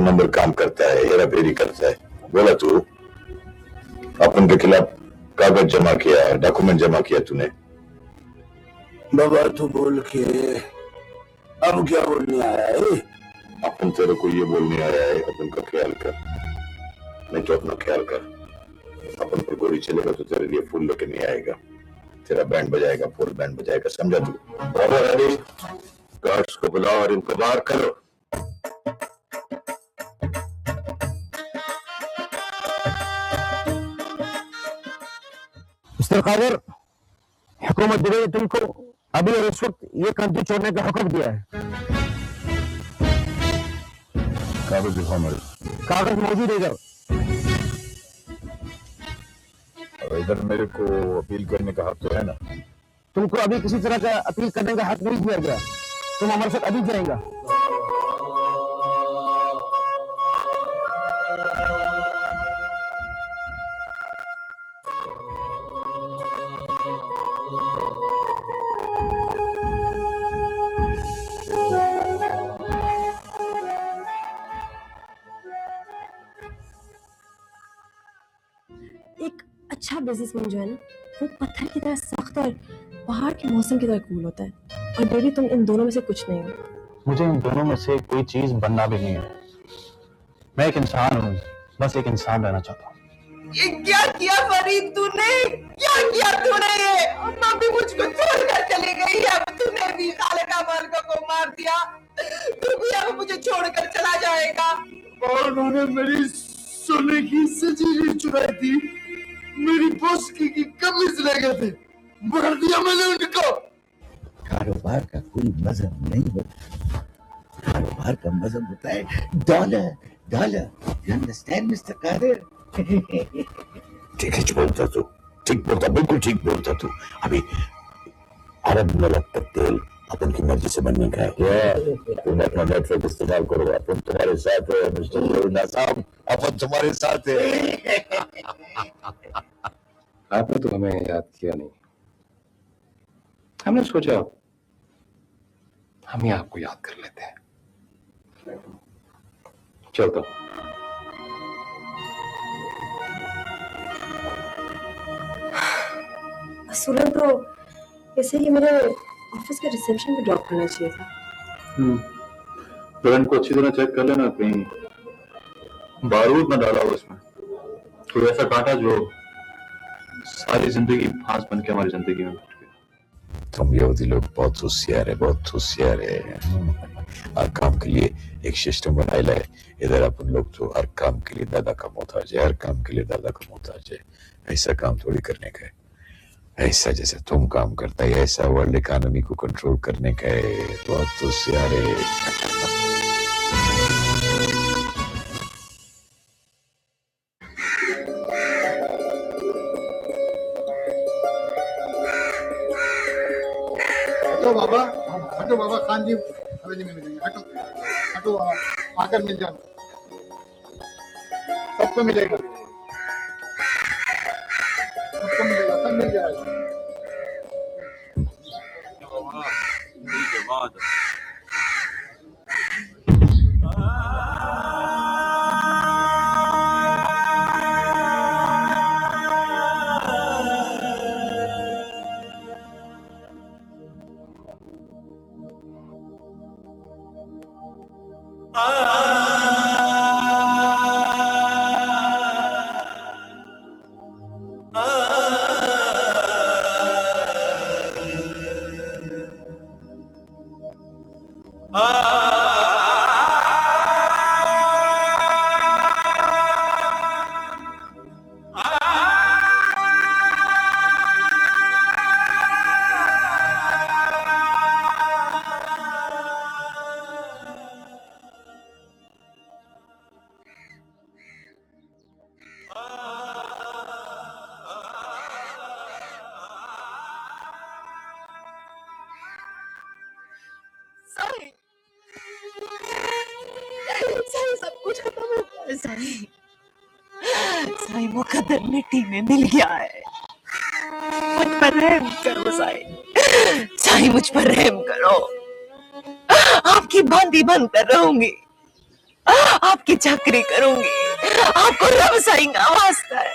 Number काम करता है, हेरा फेरी करता है। बोला तू अपन के खिलाफ कागज जमा किया, डॉक्यूमेंट जमा किया तूने। बाबा तू बोल के अब क्या बोलने आया है? अपन तेरे को ये बोलने आया है, अपन का ख्याल कर, नहीं तो अपना ख्याल कर। अपन पर गोली चलेगा तो तेरे लिए फूल लेके नहीं आएगा, तेरा बैंड बजाएगा, फुल बैंड बजाएगा, समझा तू? बराबर। गार्ड्स को बुलाओ और इनको बाहर करो। मिस्टर कादर, हुकूमत ने तुमको अभी और इस वक्त ये कंट्री छोड़ने का हुक्म दिया है। कागज दिखाओ मेरे। कागज मौजूद है इधर। और इधर मेरे को अपील करने का हक तो है ना? तुमको अभी किसी तरह का अपील करने का हक नहीं दिया गया, तुम हमारे साथ अभी जाएगा। एक अच्छा बिजनेसमैन जो है ना, वो पत्थर की तरह सख्त और पहाड़ के मौसम की तरह कूल होता है। और बेबी तुम इन दोनों में से कुछ नहीं हो। मुझे इन दोनों में से कोई चीज बनना भी नहीं है। मैं एक इंसान हूँ, बस एक इंसान रहना चाहता हूँ। ये क्या किया फरीद तूने? क्या किया तूने? ये अम्मा भी मुझको छोड़कर चली गई, अब तूने भी खालिका मालिका को मार दिया, तू भी अब मुझे छोड़कर चला जाएगा। और उन्होंने मेरी सोने की सजीली चुराई थी, मेरी पोस्की की कमीज ले गए थे, मार दिया मैंने उनको। कारोबार का कोई मजहब नहीं होता, कारोबार का मजहब होता है dollar dollar. You understand mister Kader? ठीक है बोलता तू, ठीक बोलता, बिल्कुल ठीक बोलता तू। अभी अरब मुल्क का तेल अपन की मर्जी से बनने का है। तुम अपना नेटवर्क इस्तेमाल करो, अपन तुम्हारे साथ है मिस्टर नासाम, अपन तुम्हारे साथ है। आपने तो हमें याद किया नहीं, हमने सोचा हम ही आपको याद कर लेते हैं। चलता हूं। असूलन तो ऐसे ही मेरे ऑफिस के रिसेप्शन पे ड्रॉप करना चाहिए था। ब्रांड को अच्छी तरह चेक कर लेना, कहीं बारूद न डाला हो उसमें, कोई ऐसा कांटा जो सारी जिंदगी फांस बन के हमारी जिंदगी में बैठ गया। तुम यहूदी लोग बहुत होशियार है, बहुत होशियार है। हर काम के लिए एक सिस्टम बनाए लाए। इधर अपन लोग तो हर काम के लिए दादा का मोहताज है, हर काम के लिए दादा का मोहताज है। ऐसा काम थोड़ी करने का है। ऐसा जैसे तुम काम करता है, ऐसा वर्ल्ड इकोनॉमी को कंट्रोल करने का है। बहुत होशियार है। हटो बाबा, खान जी हवेली में मिलेंगे। हटो हटो बाबा, आकर मिल जाना, सबको मिलेगा, सबको मिलेगा, सब मिल जाएगा। सब कुछ खत्म हो गया। साईं मुकद्दर मिट्टी में मिल गया है। मुझ पर रहम करो साईं मुझ पर रहम करो। आपकी बांधी बंद कर रहूंगी, आपकी चाकरी करूंगी, आपको रब साईं का वास्ता है,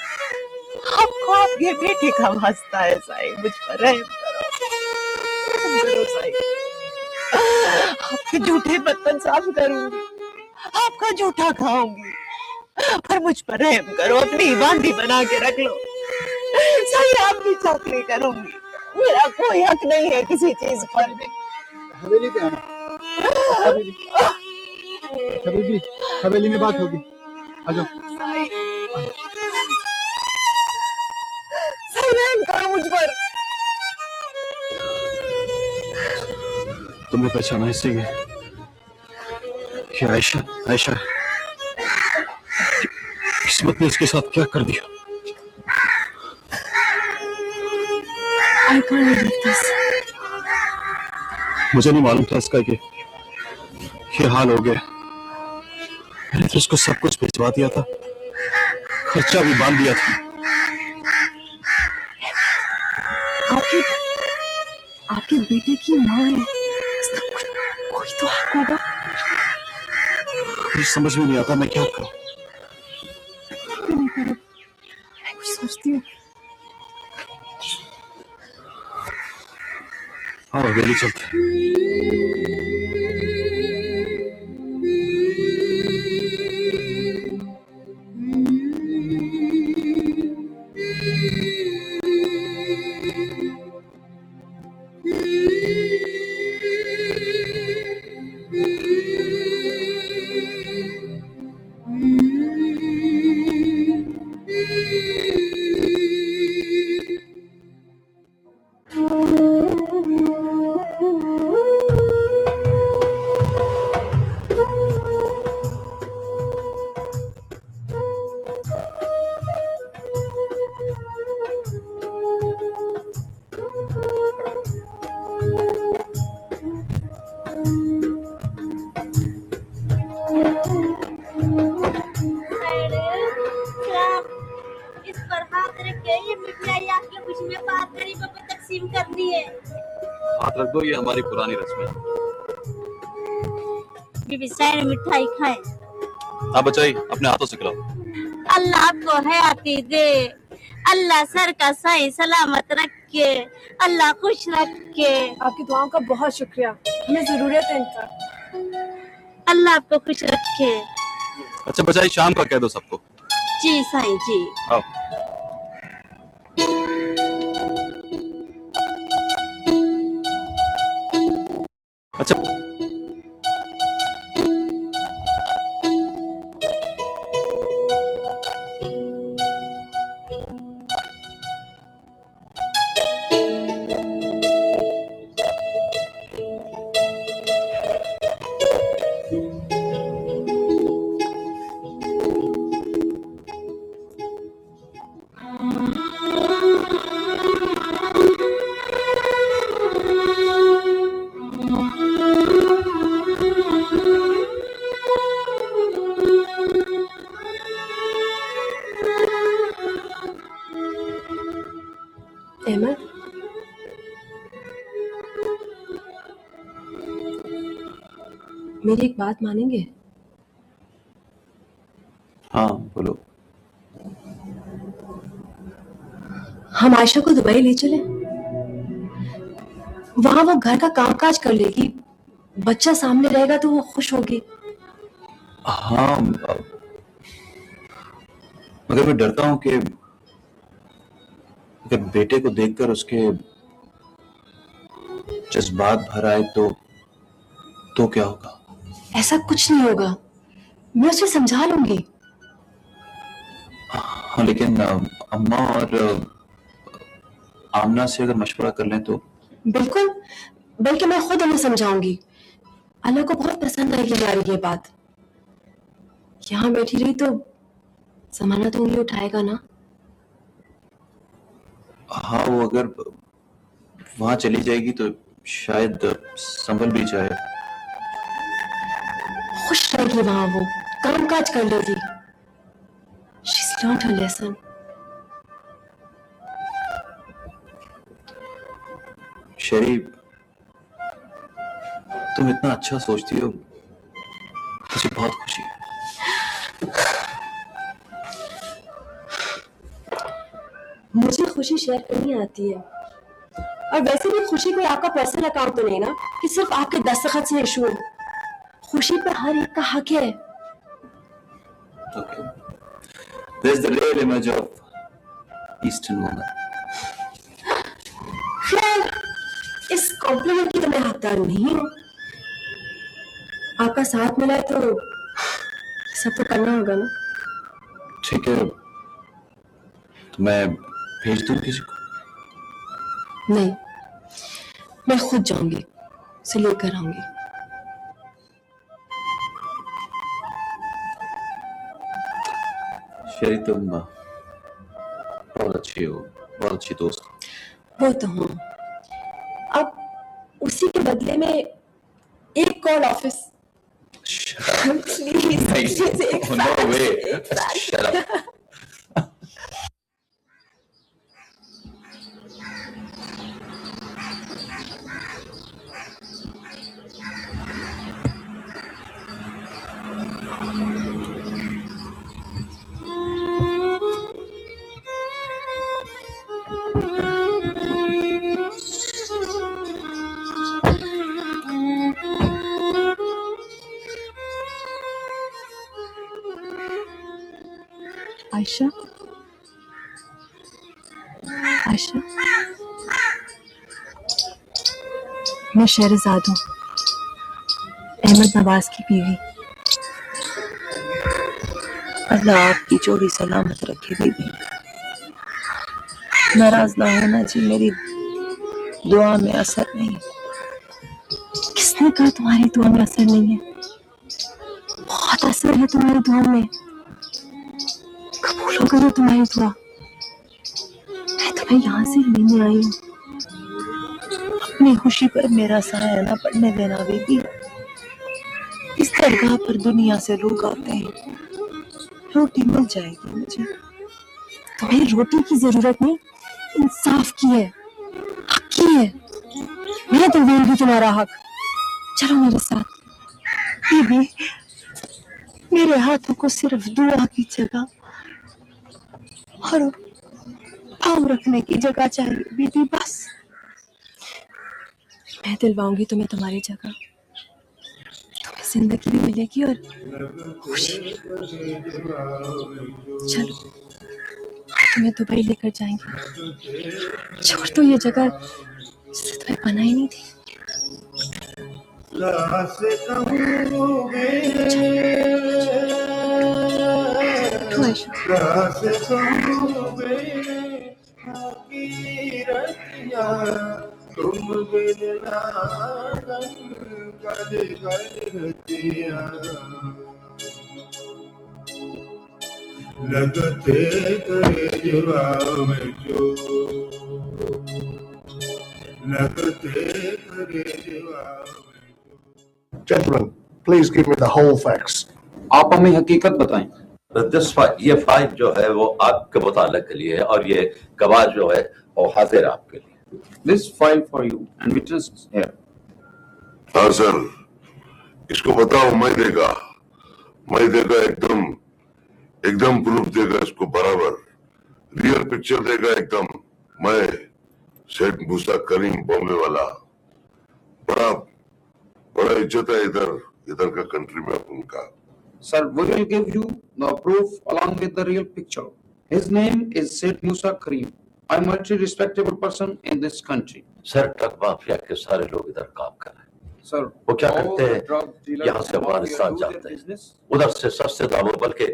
आपको आपके बेटे का वास्ता है साईं, मुझ पर रहम करो साईं। आपके झूठे बर्तन साफ करूंगी, आपका झूठा खाऊंगी, पर मुझ पर रहम करो, अपनी बांदी बना के रख लो साईं, आपकी चाकरी करूंगी, मेरा कोई हक नहीं है किसी चीज पर। हवेली पे आना, हवेली हवेली में बात होगी, आ जाओ। साईं रहम करो मुझ पर। तुमने पहचाना इससे ये आयशा, आयशा किस्मत ने इसके साथ क्या कर दिया। I can't believe this. मुझे नहीं मालूम था इसका कि ये हाल हो गया। मैंने तो उसको सब कुछ भिजवा दिया था, खर्चा भी बांध दिया था। आपके बेटे की माँ है, इसका कोई तो हक होगा। मुझे समझ में नहीं आता मैं क्या करूं। मैं कुछ सोचती हूँ। हाँ हवेली चलते हैं। इस पर हाथ रख के ये मिठाई आपके खुश में बात गरीबों को तकसीम करनी है। हाथ रख दो, ये हमारी पुरानी रस्म है। बीबी साईं मिठाई खाए। आप बचाई अपने हाथों से खिलाओ। अल्लाह आपको हयाती दे, अल्लाह सर का सही सलामत रखे, अल्लाह खुश रखे। आपकी दुआओं का बहुत शुक्रिया, हमें जरूरत है इनका। अल्लाह आपको खुश रखे। अच्छा बचाई, शाम का कह दो सबको। जी साईं जी। आओ। अच्छा अहमद, मेरी एक बात मानेंगे? हाँ बोलो। हम आयशा को दुबई ले चले, वहां वो घर का कामकाज कर लेगी, बच्चा सामने रहेगा तो वो खुश होगी। हाँ मगर मैं डरता हूँ कि अगर बेटे को देखकर उसके जज्बात भर आए तो क्या होगा? ऐसा कुछ नहीं होगा, मैं उसे समझा लूंगी। हाँ लेकिन अम्मा और आमना से अगर मशवरा कर लें तो? बिल्कुल, बल्कि मैं खुद उन्हें समझाऊंगी। अल्लाह को बहुत पसंद आएगी हमारी ये बात। यहाँ बैठी रही तो जमाना तो उंगली उठाएगा ना। हाँ वो अगर वहां चली जाएगी तो शायद संभल भी जाए। खुश रहेगी वहां, वो काम काज कर लेगी। She's learned her lesson. शेरी तुम इतना अच्छा सोचती हो, मुझे बहुत खुशी है। मुझे खुशी शेयर करनी आती है, और वैसे भी खुशी कोई आपका पर्सनल अकाउंट तो नहीं ना कि सिर्फ आपके दस्तखत से इशू हो। खुशी पर हर एक का हक है। Okay. There's the real image of Eastern woman. खैर, इस कॉम्प्लीमेंट की तो मैं हकदार नहीं हूँ। आपका साथ मिला है तो सब तो करना होगा ना। ठीक है, तो मैं भेज दूं किसी को? नहीं, मैं खुद जाऊंगी, उसे लेकर आऊंगी। शेरी, तुम बहुत अच्छी हो, बहुत अच्छी दोस्त। वो तो हूँ। अब उसी के बदले में एक कॉल ऑफिस। प्लीज एक No way. Fax. Shut up. Ayesha, Ayesha, मैं शहरजाद हूँ, अहमद नवाज की बीवी। अल्लाह आपकी जोड़ी सलामत रखे बीबी। नाराज ना होना जी, मेरी दुआ में असर नहीं। किसने कहा तुम्हारी दुआ में असर नहीं है? बहुत असर है तुम्हारी दुआ में। कबूल करो तुम्हारी दुआ। मैं तुम्हें यहाँ से लेने आई हूँ। अपनी खुशी पर मेरा साया ना पड़ने देना बीबी। इस दरगाह पर दुनिया से लोग आते हैं, रोटी मिल जाएगी मुझे। तुम्हें रोटी की जरूरत नहीं, इंसाफ की है, हक की है। मैं दिलवाऊंगी तुम्हारा हक। चलो मेरे साथ। बीबी, मेरे हाथों को सिर्फ दुआ की जगह और पाँव रखने की जगह चाहिए बीबी, बस। मैं दिलवाऊंगी तुम्हें तुम्हारी जगह। तुम्हें जिंदगी भी मिलेगी और खुशी भी। चलो, तुम्हें दुबई लेकर जाएंगे। छोड़ तो ये जगह जिसे तुम्हें पना ही नहीं थी। तो आयशा, तुम लगते करे जवाब जो लगते करे जवाब। Gentlemen, please give me the whole facts. आप हमें हकीकत बताएं। ये फाइल जो है वो आपके मुतालिक के लिए है और ये गवाह जो है वो हाजिर आपके लिए। This file for you and witnesses here. हाँ सर, इसको बताओ, मैं देगा एकदम प्रूफ देगा इसको बराबर, रियल पिक्चर देगा एकदम। मैं सेठ मूसा करीम बॉम्बे वाला, बड़ा इज्जत है इधर का कंट्री में उनका। Sir, we will give you the proof along with the real picture. His name is Said Musa Karim. I'm a very respectable person in this country. Sir, truck mafia के सारे लोग इधर काम कर रहे हैं। Sir, वो क्या all करते the हैं, drug dealers यहाँ से in Mafia Afghanistan do their जाते हैं, business. उधर से सस्ते दामों बल्कि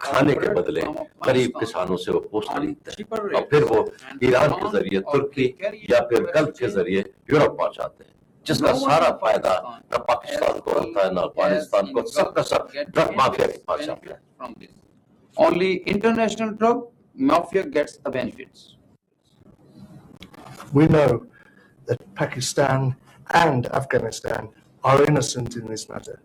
खाने के बदले गरीब किसानों से वो पोस्ट खरीदते हैं और फिर वो ईरान के जरिए तुर्की या फिर गल्फ के जरिए यूरोप पहुंचाते हैं, जिसका सारा फायदा न पाकिस्तान को होता है न अफगानिस्तान को। सबका सब ड्रग माफिया के पास जाता है। From this. Only international drug mafia gets the benefits. We know that Pakistan and Afghanistan are innocent in this matter.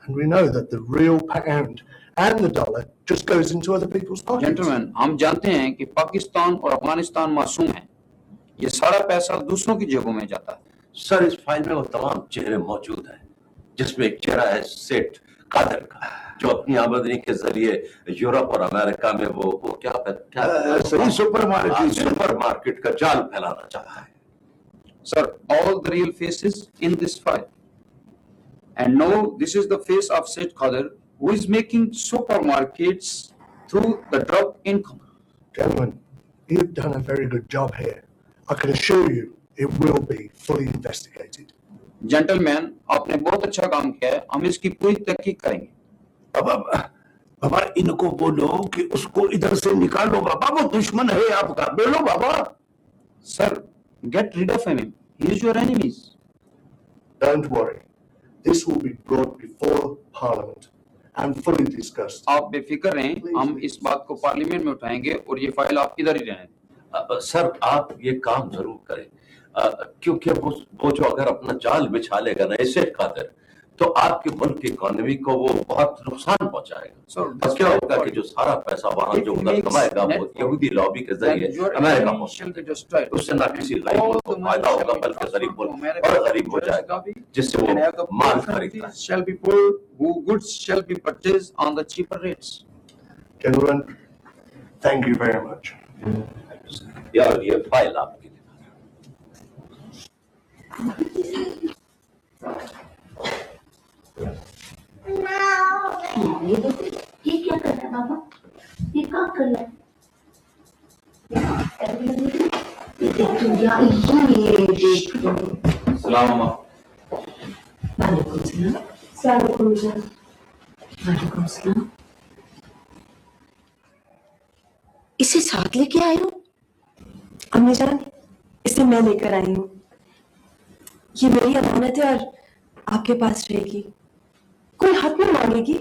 And we know that the real pound and the dollar just goes into other people's pockets. Gentlemen, हम जानते हैं कि पाकिस्तान और अफगानिस्तान मासूम हैं। ये सारा पैसा दूसरों की जेबों में जाता है। सर, इस फाइल में वो तमाम चेहरे मौजूद हैं, जिसमें एक चेहरा है सेठ कादर का। जो अपनी आमदनी के जरिए यूरोप और अमेरिका में वो क्या सही सुपरमार्केट का जाल फैलाना चाहता है। Sir, all the real faces in this file. And now this is the face of Said Qadir, who is making supermarkets through the drug income. Gentlemen, you've done a very good job here. I can assure you it will be fully investigated. Gentlemen, आपने बहुत अच्छा काम किया है, हम इसकी पूरी तहकीक करेंगे। बाबा इनको बोलो कि उसको इधर से निकालो बाबा, वो दुश्मन है आपका, बोलो बाबा। Sir, get rid of him. He is your enemies. Don't worry. This will be brought before Parliament and fully discussed. आप बेफिक्र रहें, हम इस बात को पार्लियामेंट में उठाएंगे और ये फाइल आपकी इधर ही रहने। सर आप ये काम जरूर करें, क्योंकि वो जो अगर अपना जाल बिछा लेगा ना इसे खातिर, तो आपके मुल्क की इकोनॉमी को वो बहुत नुकसान पहुंचाएगा। बस क्या होगा कि जो सारा पैसा वहां जो उधर कमाएगा वो यहूदी लॉबी के जरिए अमेरिका पहुंचेगा, उससे ना किसी गरीब मुल्क को फायदा होगा बल्कि गरीब मुल्क और गरीब हो जाएगा, जिससे वो माल खरीदता है। Shall be poor, who goods shall be purchased on the cheaper rates. Gentlemen, thank you very much. यार ये फाइल आपकी ये क्या कर रहा है बाबा? ये क्या कर रहा है? सलाम अम्मा। वालेकुम सलाम। इसे साथ लेके आए हो? अम्मी जान, इसे मैं लेकर आई हूँ। ये मेरी अमानत है और आपके पास रहेगी। कोई हक नहीं मांगेगी,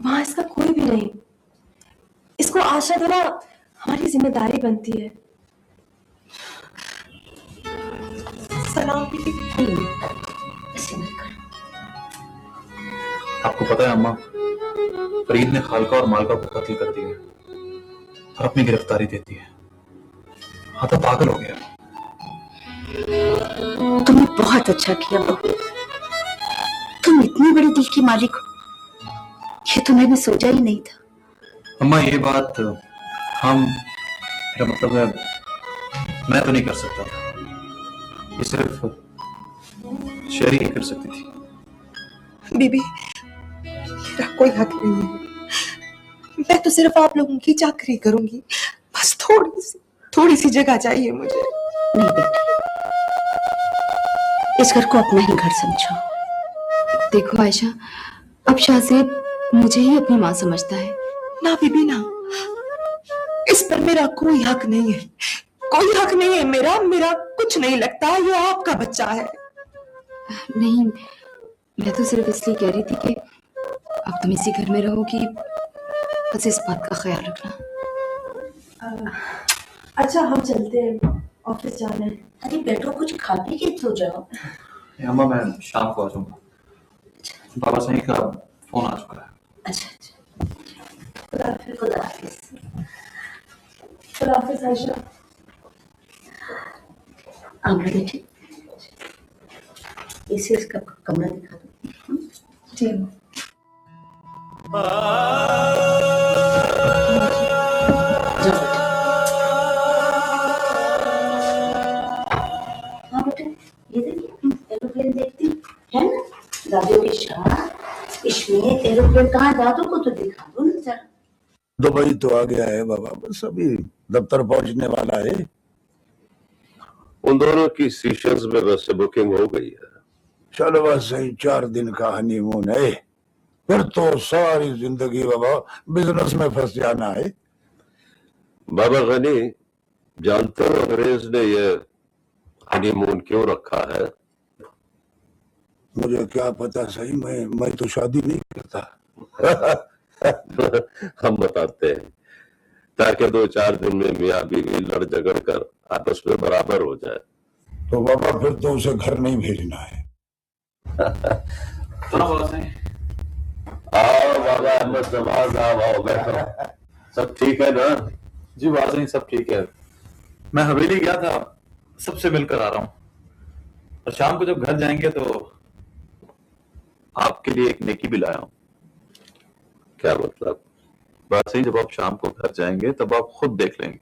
वहां इसका कोई भी नहीं। इसको आशा देना हमारी जिम्मेदारी बनती है। सलाम बीबी। ऐसे मत करो। आपको पता है अम्मा, फरीद ने खालका और मालका को कत्ल कर दिया और अपनी गिरफ्तारी देती है। हाँ तो पागल हो गया। तुमने बहुत अच्छा किया बहू, तुम इतनी बड़ी दिल की मालिक हो, ये तो मैंने सोचा ही नहीं था। अम्मा ये बात मेरा मतलब है मैं तो नहीं कर सकता था, ये सिर्फ शेरी ही कर सकती थी। बीबी, मेरा कोई हक नहीं है। मैं तो सिर्फ आप लोगों की चाकरी करूंगी, बस थोड़ी सी जगह चाहिए मुझे। नहीं बेटी, इस घर को अपना ही घर समझो। देखो आयशा, अब शाहजेब मुझे ही अपनी माँ समझता है। ना बीबी ना, इस पर मेरा कोई हक नहीं है, कोई हक नहीं है। मेरा कुछ नहीं लगता, ये आपका बच्चा है। नहीं, मैं तो सिर्फ इसलिए कह रही थी कि अब तुम इसी घर में रहोगी, बस इस बात का ख्याल रखना। अच्छा हम चलते हैं, ऑफिस जाना है। अरे बेटो, कुछ खा पी के सो जाओ। अम्मा मैं शाम को आ जाऊंगा, बाबा सही का फोन आ चुका है। अच्छा खुदा हाफिज़। खुदा हाफिज़ आयशा। आमरा बेटी, इसे इसका कमरा दिखा दो। जी हाँ बेटा, ये देखिए एरोप्लेन देखती है ना। दादू की शान, इसमें एरोप्लेन कहाँ? दादू को तो दिखा दो ना जरा। दुबई तो आ गया है बाबा, बस अभी दफ्तर पहुंचने वाला है। उन दोनों की सीशल्स में वैसे बुकिंग हो गई है। चलो बस सही, 4 दिन का हनीमून है, फिर तो सारी जिंदगी बाबा बिजनेस में फंस जाना है। बाबा गनी, जानते हो अंग्रेज ने ये हनीमून क्यों रखा है? मुझे क्या पता सही, मैं तो शादी नहीं करता। हम बताते हैं, ताकि 2-4 दिन में मियाँ बीवी लड़ झगड़ कर आपस में बराबर हो जाए। तो बाबा फिर तो उसे घर नहीं भेजना है। तो ना बाबा सही। आओ बाबा अहमद नवाज, आओ बैठो। सब ठीक है ना? जी बाबा सही, सब ठीक है। मैं हवेली गया था, सबसे मिलकर आ रहा हूँ, और शाम को जब घर जाएंगे तो आपके लिए एक नेकी भी लाया हूँ। क्या मतलब? बात सही, जब आप शाम को घर जाएंगे तब आप खुद देख लेंगे।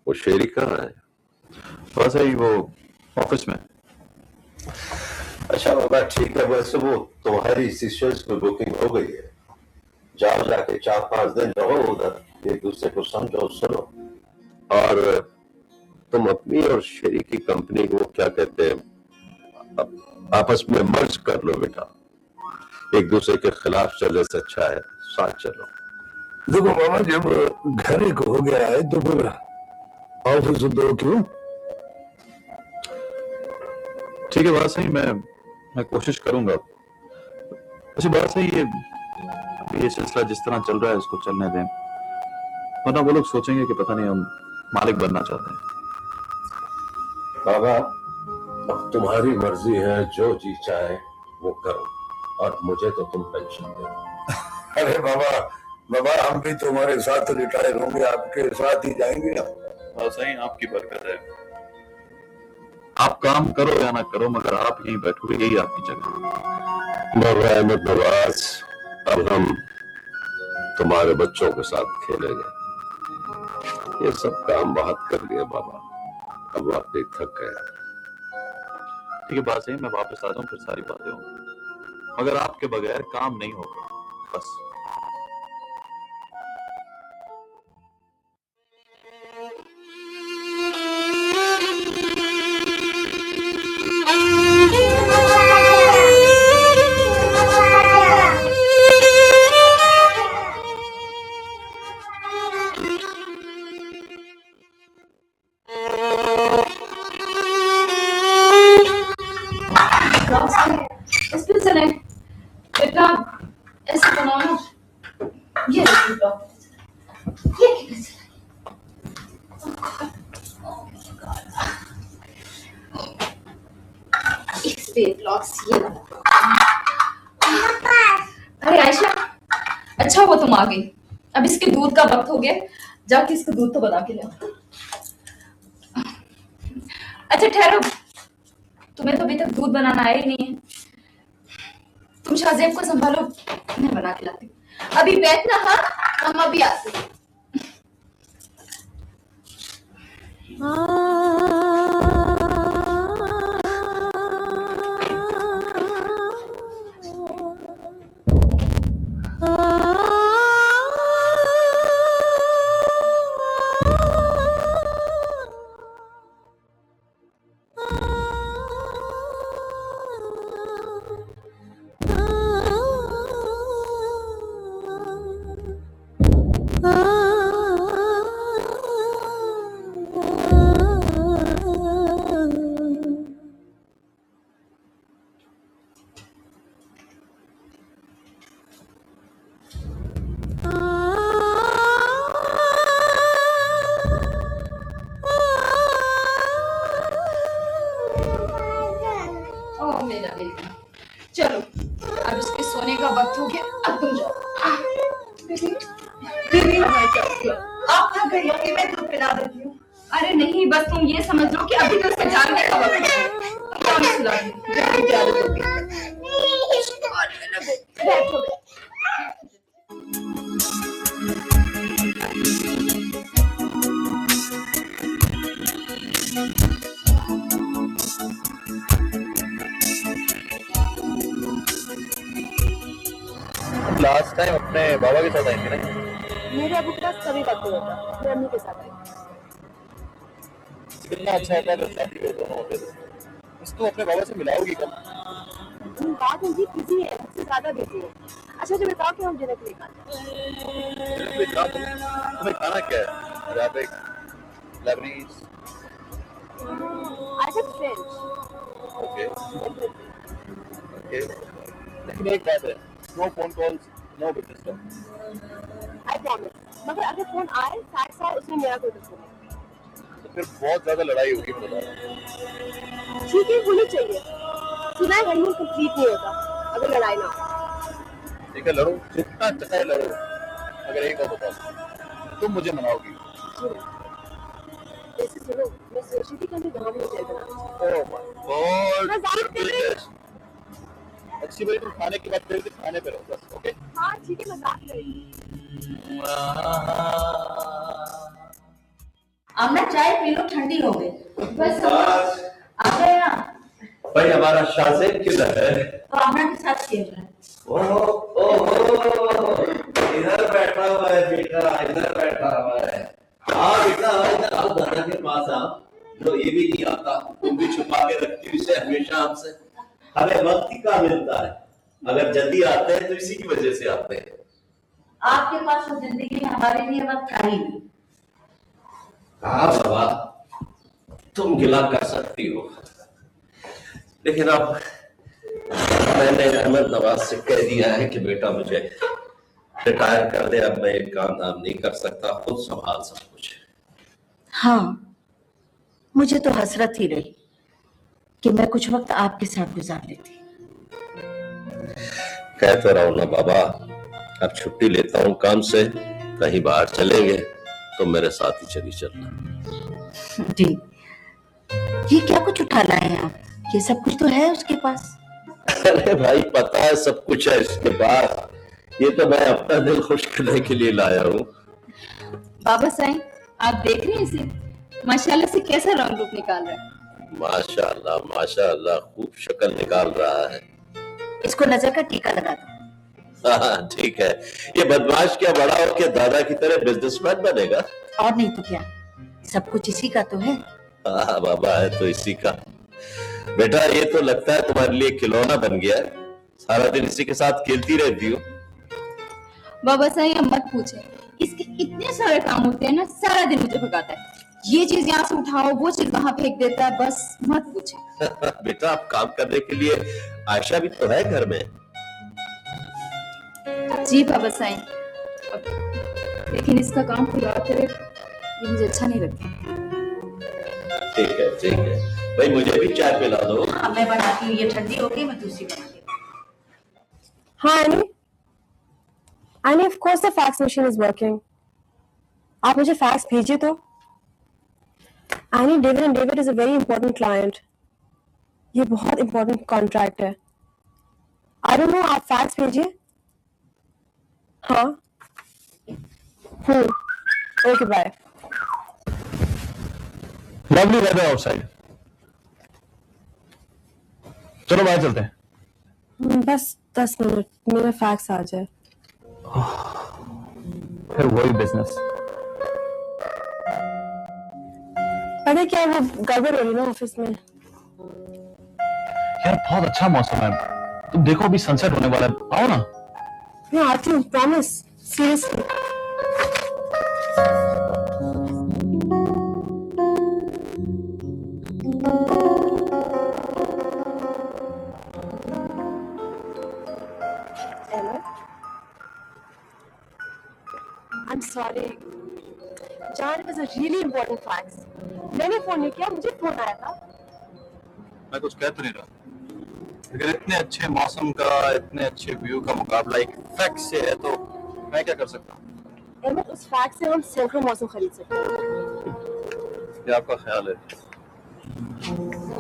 वो शेरी कहाँ है? बात सही, वो ऑफिस में। अच्छा बाबा ठीक है, वैसे वो तुम्हारी सीशल्स में बुकिंग हो गई है, जाओ जाके 4-5 दिन रहो उधर, एक दूसरे को समझो सुनो। और तुम अपनी और शेरी की कंपनी को क्या कहते हैं, आपस में मर्ज कर लो बेटा। एक दूसरे के खिलाफ चलने से अच्छा है साथ चलो। देखो मामा, जब घर एक हो गया है तो फिर ऑफिस दो क्यों? ठीक है, बात सही, मैं कोशिश करूंगा। अच्छा बात सही, ये सिलसिला जिस तरह चल रहा है इसको चलने दें, वरना वो लोग सोचेंगे कि पता नहीं हम मालिक बनना चाहते हैं। बाबा अब तुम्हारी मर्जी है, जो जी चाहे वो करो, और मुझे तो तुम पेंशन दो। अरे बाबा हम भी तुम्हारे साथ रिटायर होंगे, आपके साथ ही जाएंगे ना। बात सही, आपकी बरकत है। आप काम करो या ना करो, मगर आप यहीं बैठोगे, यही आपकी जगह। बाबा अहमद नवाज, अब हम तुम्हारे बच्चों के साथ खेलेंगे। ये सब काम बहुत कर लिया बाबा, अब वाकई थक गया। ठीक है, बात सही, मैं वापस आ जाऊं फिर सारी बातें होंगी, मगर आपके बगैर काम नहीं होगा बस। इस पे चले बेटा, ऐसे बनाओ ना। ये ये अरे आयशा, अच्छा हुआ तुम आ गई। अब इसके दूध का वक्त हो गया, जाके इसका दूध तो बना के ले। अच्छा ठहरो, तुम्हें तो अभी तक दूध बनाना आया ही नहीं है। तुम शाहजेब को संभालो, मैं बना के लाती हूँ। अभी बैठना, हाँ हम अभी आते हैं। चलो अब इसके सोने का वक्त हो गया, अब तुम जाओ। दीदी आप थक गई होंगी, मैं दूध पिला देती हूँ। अरे नहीं, बस तुम ये समझ लो कि अभी तो इसके जागने का वक्त है। तुम सुला लास्ट टाइम अपने बाबा के साथ आएंगे ना? मेरे अबू के पास कभी वक्त नहीं होता, मैं अम्मी के साथ आई। कितना अच्छा होता है शादी दोनों होते थे। इसको अपने बाबा से मिलाओगी कब? बात उनकी बिजी है, मुझसे ज्यादा बिजी है। अच्छा जो बताओ कि हम डिनर के लिए खाते हैं। तुम्हें खाना क्या है? Arabic, Lebanese? I think French. Okay okay, लेकिन एक बात है, no phone calls, no business talk. I promise, मगर अगर फोन आए साथ साथ उसमें मेरा कोई कसूर नहीं। तो फिर बहुत ज्यादा लड़ाई होगी, मैं बता रहा हूँ। ठीक है, होनी चाहिए। सुना है हनीमून कंप्लीट नहीं होता अगर लड़ाई ना हो। ठीक है, लड़ो जितना चाहे लड़ो, अगर एक बात बताओ, तुम मुझे मनाओगी? जैसे सुनो, मैं सोची थी कि हमें गाँव में चल बना। ओह माय गॉड, अच्छी भाई तुम खाने के बाद फिर भी खाने पे रहो बस, ओके? हाँ ठीक है, मजाक कर रही हूँ। आमना चाय पी लो, ठंडी हो गई। बस आ गए यहाँ। भाई हमारा शाहजेब किधर है? तो आमना के साथ खेल रहा है। इधर बैठा हुआ है बेटा, इधर बैठा हुआ है। हाँ बेटा, इधर आओ, दादा के पास आओ। जो ये भी नहीं आता, तुम भी छुपा के रखती हो इसे हमेशा हमसे। हमें वक्त ही कहाँ मिलता है, अगर जल्दी आते हैं तो इसी की वजह से आते हैं। आपके पास तो जिंदगी में हमारे लिए वक्त था ही नहीं। हाँ बाबा, तुम गिला कर सकती हो, लेकिन अब मैंने अहमद नवाज से कह दिया है कि बेटा मुझे रिटायर कर दे, अब मैं एक काम धाम नहीं कर सकता, खुद संभाल सब कुछ। हाँ, मुझे तो हसरत ही रही कि मैं कुछ वक्त आपके साथ गुजार लेती। कह तो रहा हूं ना बाबा, अब छुट्टी लेता हूँ काम से, कहीं बाहर चलेंगे तो मेरे साथ ही चली चलना। जी, ये क्या कुछ उठा लाए हैं आप? ये सब कुछ तो है उसके पास। अरे भाई पता है सब कुछ है इसके पास, ये तो मैं अपना दिल खुश करने के लिए लाया हूँ। बाबा साईं, आप देख रहे हैं इसे, माशाल्लाह से कैसा रंग रूप निकाल रहा है। माशाल्लाह माशाल्लाह, खूब शक्ल निकाल रहा है। इसको नजर का टीका लगा दो। हाँ ठीक है, ये बदमाश क्या बड़ा होकर दादा की तरह बिजनेसमैन बनेगा? और नहीं तो क्या, सब कुछ इसी का तो है। हाँ बाबा, है तो इसी का। बेटा ये तो लगता है तुम्हारे लिए खिलौना बन गया है, सारा दिन इसी के साथ खेलती रहती हो। बाबा साईं अब मत पूछे, इसके इतने सारे काम होते हैं ना, सारा दिन मुझे भगाता है। ये चीज यहाँ से उठाओ, वो चीज वहां फेंक देता है, बस मत पूछे। बेटा आप काम करने के लिए आयशा भी तो है घर में। जी बाबा साईं, लेकिन इसका काम पूरा करे ये मुझे अच्छा नहीं लगता। ठीक है भाई, मुझे भी चाय पिला दो। हाँ, मैं बनाती हूँ, ये ठंडी हो गई, मैं दूसरी बनाती हूँ। हाँ Annie of course the fax machine is working. आप मुझे फैक्स भेजिए तो। Annie, David and David is a very important client. ये बहुत इंपॉर्टेंट कॉन्ट्रैक्ट है। आई डोंट नो, आप फैक्स भेजिए। हाँ, okay bye. Lovely weather outside, चलो बाहर चलते हैं। बस 10 मिनट, मेरा फैक्स आ जाए। फिर वही बिजनेस। पता है क्या, वो गड़बड़ हो रही ना ऑफिस में। यार बहुत अच्छा मौसम है, तुम देखो अभी सनसेट होने वाला है, आओ ना। मैं आती हूँ, promise, seriously. I'm sorry. John, it was a really important fax. मैंने फोन नहीं किया, मुझे फोन आया था। मैं कुछ कह तो नहीं रहा, लेकिन इतने अच्छे मौसम का, इतने अच्छे व्यू का मुकाबला एक फैक्स से है, तो मैं क्या कर सकता हूँ? अहमद, उस फैक्स से हम सैकड़ों मौसम खरीद सकते हैं। ये आपका ख्याल है?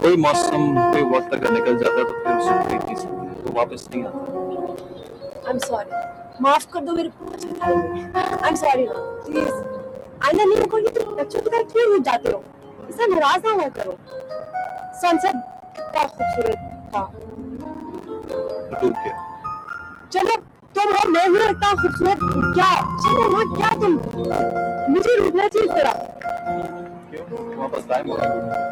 कोई मौसम कोई वक्त अगर निकल जाता है तो फिर उसे खरीद नहीं सकते, तो वापस नहीं आता। I'm sorry. माफ कर दो मेरे। I'm sorry, please. आइंदा नहीं कहोगे, तुम बच्चों की तरह क्यों रुक जाते हो? इससे नाराज ना हुआ करो। सनसेट कितना खूबसूरत था। डूब गया। चलो तुम हो, मैं हूँ इतना खूबसूरत क्या? चलो ना, क्या तुम मुझे रुकना चाहिए जरा। क्यों वापस टाइम हो गया?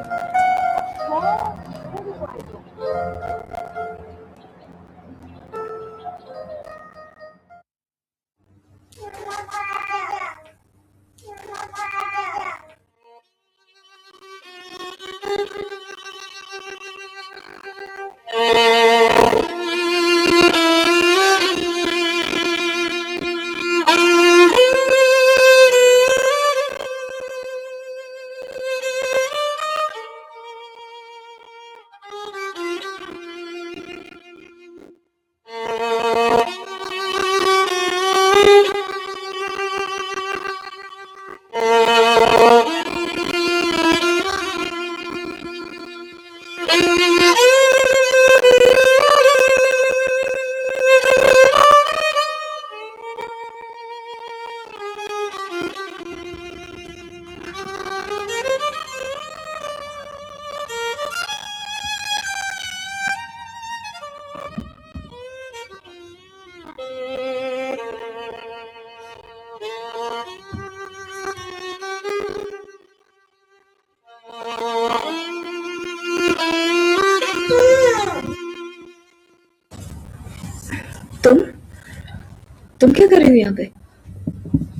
तुम क्या कर रही हो यहाँ पे?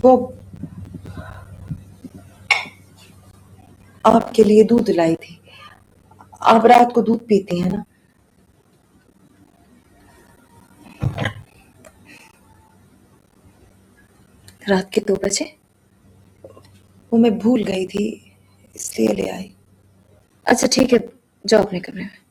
वो आपके लिए दूध लाई थी। आप रात को दूध पीती हैं ना? रात के 2 बजे? वो मैं भूल गई थी, इसलिए ले आई। अच्छा ठीक है, जाओ अपने कमरे में।